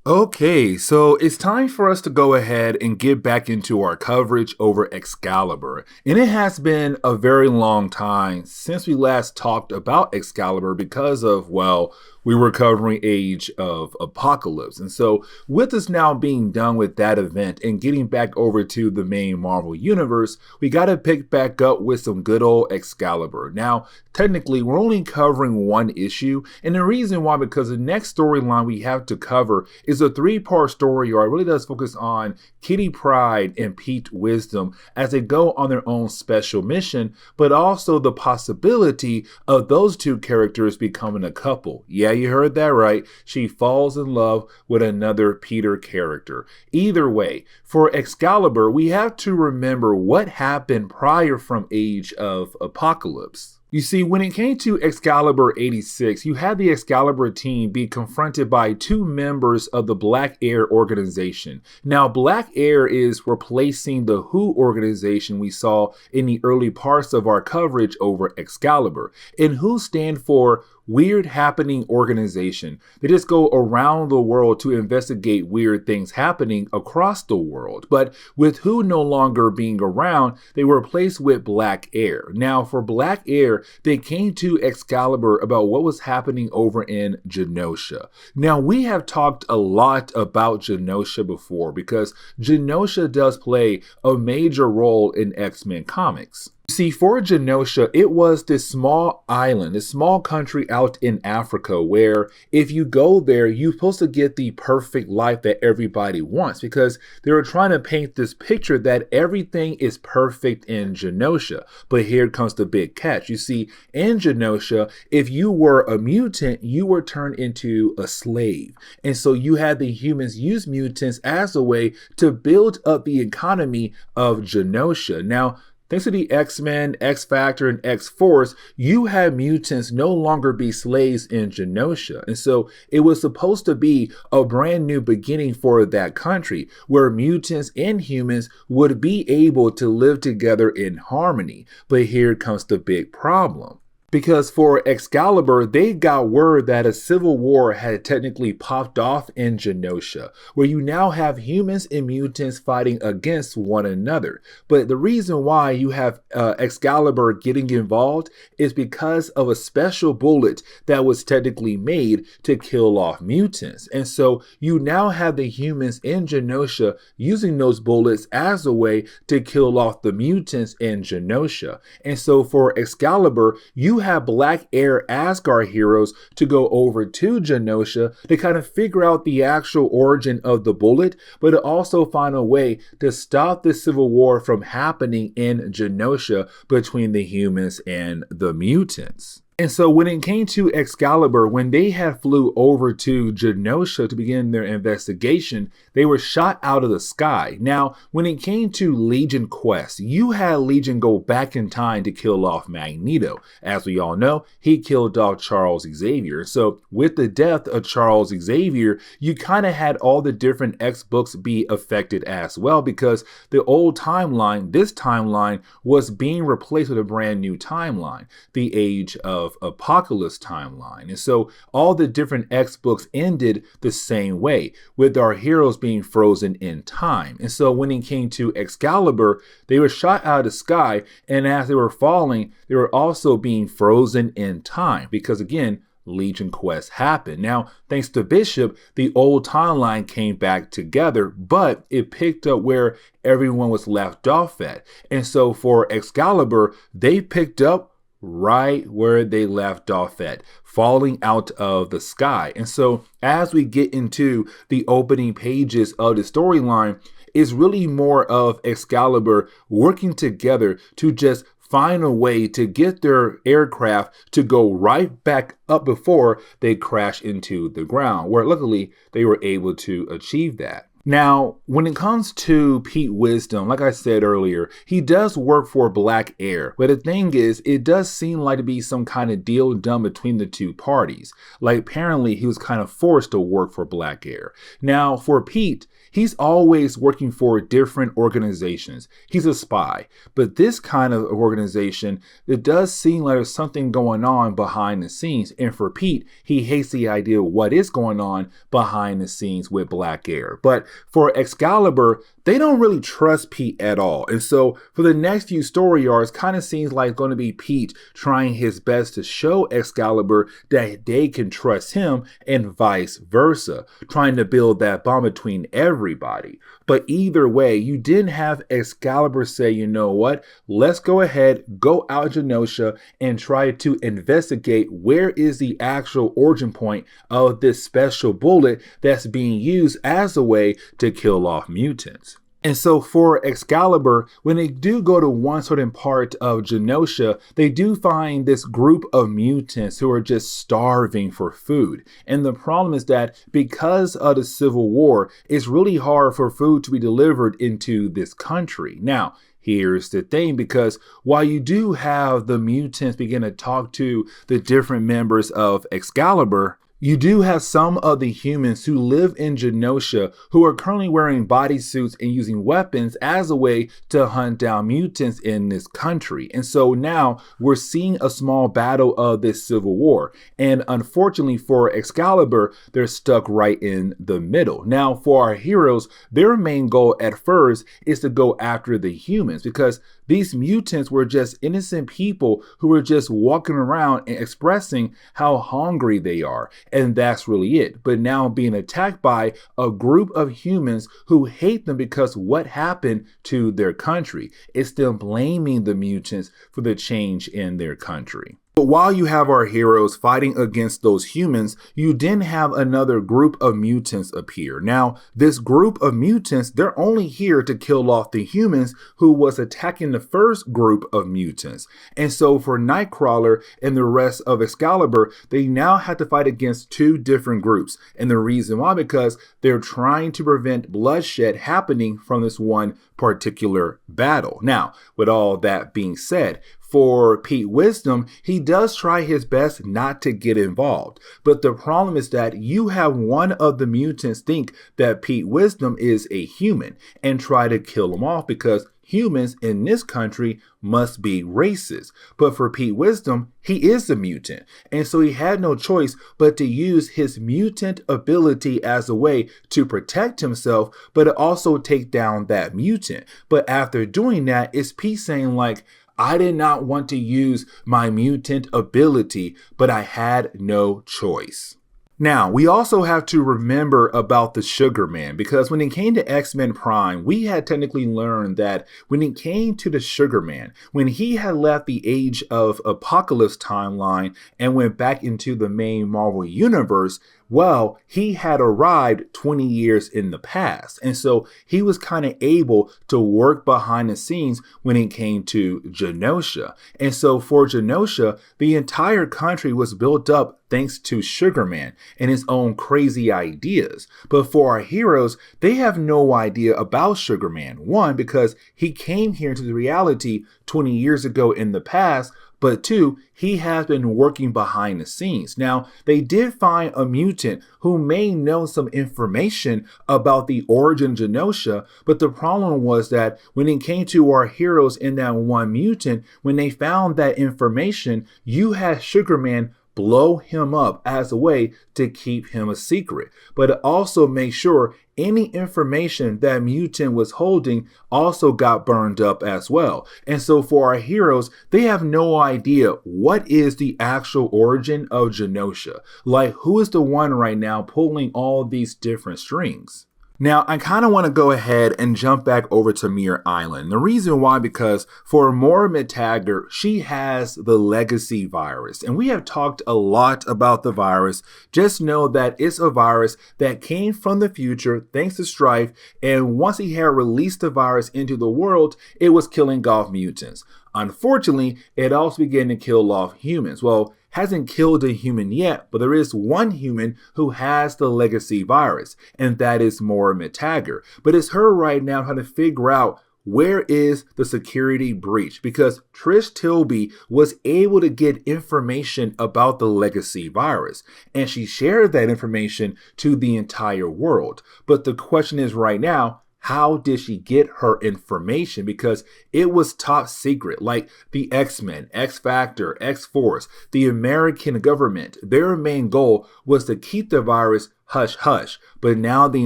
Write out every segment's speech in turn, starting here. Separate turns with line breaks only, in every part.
Okay, so it's time for us to go ahead and get back into our coverage over Excalibur. And it has been a very long time since we last talked about Excalibur because of, well, we were covering Age of Apocalypse. And so with us now being done with that event and getting back over to the main Marvel universe, we got to pick back up with some good old Excalibur. Now, technically, we're only covering one issue. And the reason why, because the next storyline we have to cover is a three-part story, or it really does focus on Kitty Pryde and Pete Wisdom as they go on their own special mission, but also the possibility of those two characters becoming a couple. Yeah, you heard that right. She falls in love with another Peter character. Either way, for Excalibur, we have to remember what happened prior from Age of Apocalypse. You see, when it came to Excalibur 86, you had the Excalibur team be confronted by two members of the Black Air organization. Now, Black Air is replacing the WHO organization we saw in the early parts of our coverage over Excalibur. And WHO stand for Weird Happening Organization. They just go around the world to investigate weird things happening across the world. But with WHO no longer being around, they were replaced with Black Air. Now, for Black Air, they came to Excalibur about what was happening over in Genosha. Now, we have talked a lot about Genosha before because Genosha does play a major role in X-Men comics. See, for Genosha, it was this small island, this small country out in Africa where if you go there, you're supposed to get the perfect life that everybody wants because they were trying to paint this picture that everything is perfect in Genosha. But here comes the big catch. You see, in Genosha, if you were a mutant, you were turned into a slave. And so you had the humans use mutants as a way to build up the economy of Genosha. Now, thanks to the X-Men, X-Factor, and X-Force, you had mutants no longer be slaves in Genosha. And so it was supposed to be a brand new beginning for that country where mutants and humans would be able to live together in harmony. But here comes the big problem. Because for Excalibur, they got word that a civil war had technically popped off in Genosha, where you now have humans and mutants fighting against one another. But the reason why you have Excalibur getting involved is because of a special bullet that was technically made to kill off mutants. And so you now have the humans in Genosha using those bullets as a way to kill off the mutants in Genosha. And so for Excalibur, you have Black Air Asgard heroes to go over to Genosha to kind of figure out the actual origin of the bullet, but to also find a way to stop the civil war from happening in Genosha between the humans and the mutants. And so when it came to Excalibur, when they had flew over to Genosha to begin their investigation, they were shot out of the sky. Now, when it came to Legion Quest, you had Legion go back in time to kill off Magneto. As we all know, he killed off Charles Xavier. So with the death of Charles Xavier, you kind of had all the different X books be affected as well because the old timeline, this timeline, was being replaced with a brand new timeline, the Age of Apocalypse timeline. And so all the different X books ended the same way, with our heroes being frozen in time. And so when it came to Excalibur, they were shot out of the sky, and as they were falling, they were also being frozen in time because, again, Legion Quest happened. Now, thanks to Bishop, the old timeline came back together, but it picked up where everyone was left off at. And so for Excalibur, they picked up right where they left off at, falling out of the sky. And so as we get into the opening pages of the storyline, it's really more of Excalibur working together to just find a way to get their aircraft to go right back up before they crash into the ground, where luckily they were able to achieve that. Now, when it comes to Pete Wisdom, like I said earlier, he does work for Black Air. But the thing is, it does seem like to be some kind of deal done between the two parties. Like apparently he was kind of forced to work for Black Air. Now, for Pete, he's always working for different organizations. He's a spy. But this kind of organization, it does seem like there's something going on behind the scenes. And for Pete, he hates the idea of what is going on behind the scenes with Black Air. But for Excalibur, they don't really trust Pete at all. And so for the next few story arcs, kind of seems like it's going to be Pete trying his best to show Excalibur that they can trust him and vice versa, trying to build that bond between everybody. But either way, you didn't have Excalibur say, you know what, let's go ahead, go out to Genosha and try to investigate where is the actual origin point of this special bullet that's being used as a way to kill off mutants. And so for Excalibur, when they do go to one certain part of Genosha, they do find this group of mutants who are just starving for food. And the problem is that because of the Civil War, it's really hard for food to be delivered into this country. Now, here's the thing, because while you do have the mutants begin to talk to the different members of Excalibur, you do have some of the humans who live in Genosha who are currently wearing bodysuits and using weapons as a way to hunt down mutants in this country. And so now we're seeing a small battle of this Civil War. And unfortunately for Excalibur, they're stuck right in the middle. Now for our heroes, their main goal at first is to go after the humans, because these mutants were just innocent people who were just walking around and expressing how hungry they are. And that's really it. But now being attacked by a group of humans who hate them because what happened to their country. It's them blaming the mutants for the change in their country. But while you have our heroes fighting against those humans, you then have another group of mutants appear. Now, this group of mutants, they're only here to kill off the humans who was attacking the first group of mutants. And so for Nightcrawler and the rest of Excalibur, they now have to fight against two different groups. And the reason why, because they're trying to prevent bloodshed happening from this one particular battle. Now, with all that being said, for Pete Wisdom, he does try his best not to get involved. But the problem is that you have one of the mutants think that Pete Wisdom is a human and try to kill him off because humans in this country must be racist. But for Pete Wisdom, he is a mutant. And so he had no choice but to use his mutant ability as a way to protect himself, but to also take down that mutant. But after doing that, it's Pete saying like, I did not want to use my mutant ability, but I had no choice. Now, we also have to remember about the Sugar Man, because when it came to X-Men Prime, we had technically learned that when it came to the Sugar Man, when he had left the Age of Apocalypse timeline and went back into the main Marvel Universe, well, he had arrived 20 years in the past. And so he was kind of able to work behind the scenes when it came to Genosha. And so for Genosha, the entire country was built up thanks to Sugar Man and his own crazy ideas. But for our heroes, they have no idea about Sugar Man. One, because he came here into the reality 20 years ago in the past, but two, he has been working behind the scenes. Now, they did find a mutant who may know some information about the origin of Genosha, but the problem was that when it came to our heroes in that one mutant, when they found that information, you had Sugar Man blow him up as a way to keep him a secret, but it also make sure any information that mutant was holding also got burned up as well. And so for our heroes, they have no idea what is the actual origin of Genosha. Like, who is the one right now pulling all these different strings? Now, I kind of want to go ahead and jump back over to Muir Island. The reason why, because for Moira McTaggart, she has the legacy virus. And we have talked a lot about the virus. Just know that it's a virus that came from the future thanks to Strife. And once he had released the virus into the world, it was killing off mutants. Unfortunately, it also began to kill off humans. Well, hasn't killed a human yet, but there is one human who has the legacy virus, and that is Moira McTaggart. But it's her right now trying to figure out where is the security breach, because Trish Tilby was able to get information about the legacy virus, and she shared that information to the entire world. But the question is right now, how did she get her information? Because it was top secret, like the X-Men, X-Factor, X-Force, the American government. Their main goal was to keep the virus hush hush, but now the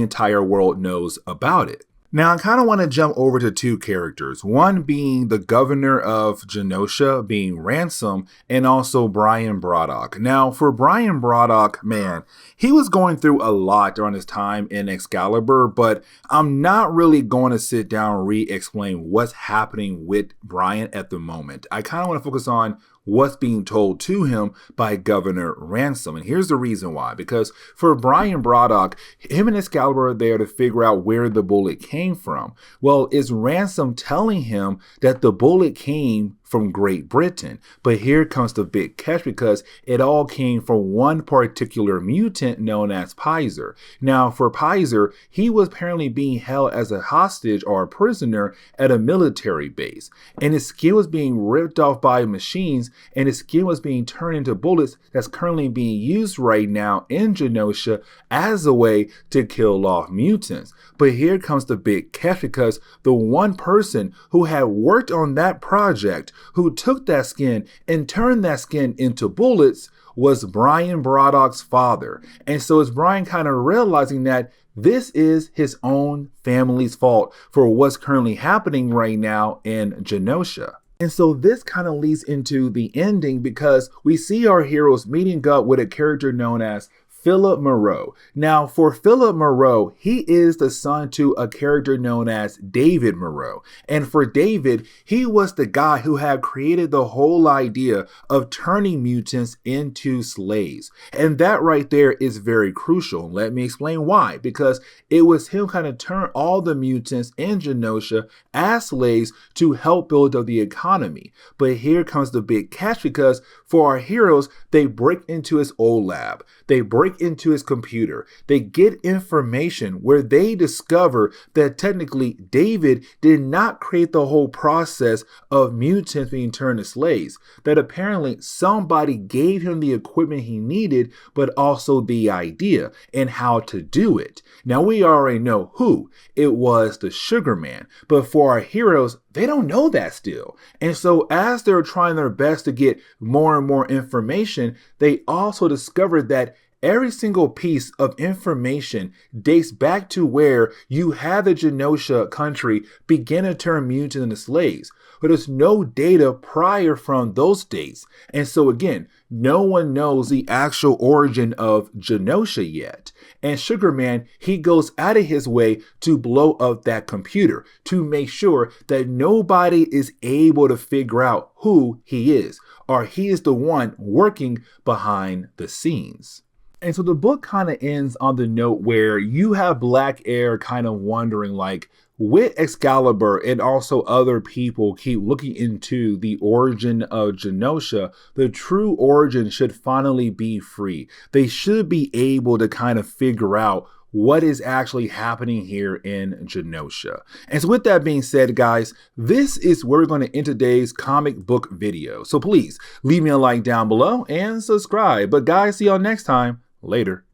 entire world knows about it. Now, I kind of want to jump over to two characters, one being the governor of Genosha, being Ransom, and also Brian Braddock. Now, for Brian Braddock, man, he was going through a lot during his time in Excalibur, but I'm not really going to sit down and re-explain what's happening with Brian at the moment. I kind of want to focus on what's being told to him by Governor Ransom. And here's the reason why. Because for Brian Braddock, him and Excalibur are there to figure out where the bullet came from. Well, is Ransom telling him that the bullet came from Great Britain? But here comes the big catch, because it all came from one particular mutant known as Pizer. Now, for Pizer, he was apparently being held as a hostage or a prisoner at a military base, and his skin was being ripped off by machines, and his skin was being turned into bullets that's currently being used right now in Genosha as a way to kill off mutants. But here comes the big catch, because the one person who had worked on that project, who took that skin and turned that skin into bullets, was Brian Braddock's father. And so it's Brian kind of realizing that this is his own family's fault for what's currently happening right now in Genosha. And so this kind of leads into the ending, because we see our heroes meeting up with a character known as Philip Moreau. Now, for Philip Moreau, he is the son to a character known as David Moreau. And for David, he was the guy who had created the whole idea of turning mutants into slaves. And that right there is very crucial. Let me explain why. Because it was him kind of turn all the mutants in Genosha as slaves to help build up the economy. But here comes the big catch, because for our heroes, they break into his old lab. They break into his computer. They get information where they discover that technically David did not create the whole process of mutants being turned to slaves. That apparently somebody gave him the equipment he needed, but also the idea and how to do it. Now, we already know who. It was the Sugar Man. But for our heroes, they don't know that still. And so as they're trying their best to get more and more information, they also discovered that every single piece of information dates back to where you had the Genosha country begin to turn mutants into slaves. But there's no data prior from those dates. And so again, no one knows the actual origin of Genosha yet. And Sugar Man, he goes out of his way to blow up that computer to make sure that nobody is able to figure out who he is, or he is the one working behind the scenes. And so the book kind of ends on the note where you have Black Air kind of wondering, like, with Excalibur and also other people keep looking into the origin of Genosha, the true origin should finally be free. They should be able to kind of figure out what is actually happening here in Genosha. And so with that being said, guys, this is where we're going to end today's comic book video. So please leave me a like down below and subscribe. But guys, see y'all next time. Later.